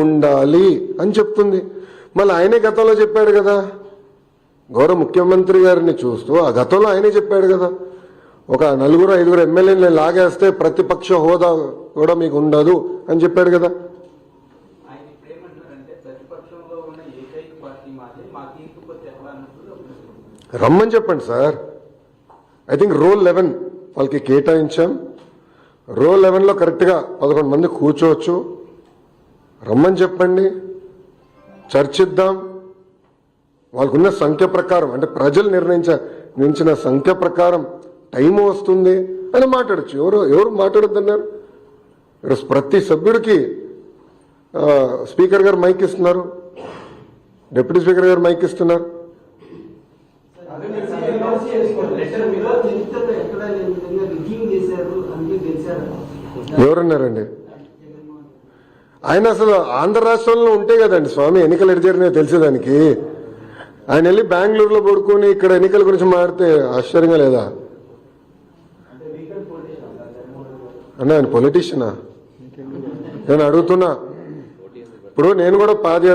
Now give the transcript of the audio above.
ఉండాలి అని చెప్తుంది. మళ్ళీ ఆయనే గతంలో చెప్పాడు కదా, గౌరవ ముఖ్యమంత్రి గారిని చూస్తూ ఆ గతంలో ఆయనే చెప్పాడు కదా, ఒక 4-5 ఎమ్మెల్యేలు లాగేస్తే ప్రతిపక్ష హోదా కూడా మీకు ఉండదు అని చెప్పాడు కదా. రమ్మని చెప్పండి సార్. ఐ థింక్ రోల్ 11 వాళ్ళకి కేటాయించాం. రోల్ 11లో కరెక్ట్గా 11 మంది కూర్చోవచ్చు. రమ్మని చెప్పండి, చర్చిద్దాం. వాళ్ళకున్న సంఖ్య ప్రకారం, అంటే ప్రజలు నిర్ణయించిన సంఖ్య ప్రకారం టైం వస్తుంది అని మాట్లాడచ్చు. ఎవరు మాట్లాడొద్దన్నారు? ప్రతి సభ్యుడికి స్పీకర్ గారు మైక్ ఇస్తున్నారు, డిప్యూటీ స్పీకర్ గారు మైక్ ఇస్తున్నారు. ఎవరున్నారండి? ఆయన అసలు ఆంధ్ర రాష్ట్రంలో ఉంటే కదండి స్వామి ఎన్నికలు ఎటు జరిగినాయో తెలిసేదానికి. ఆయన వెళ్ళి బెంగళూరులో పడుకొని ఇక్కడ ఎన్నికల గురించి మాట్లాడితే ఆశ్చర్యంగా లేదా? అన్న ఆయన పొలిటీషియనా? నేను అడుగుతున్నా. ఇప్పుడు నేను కూడా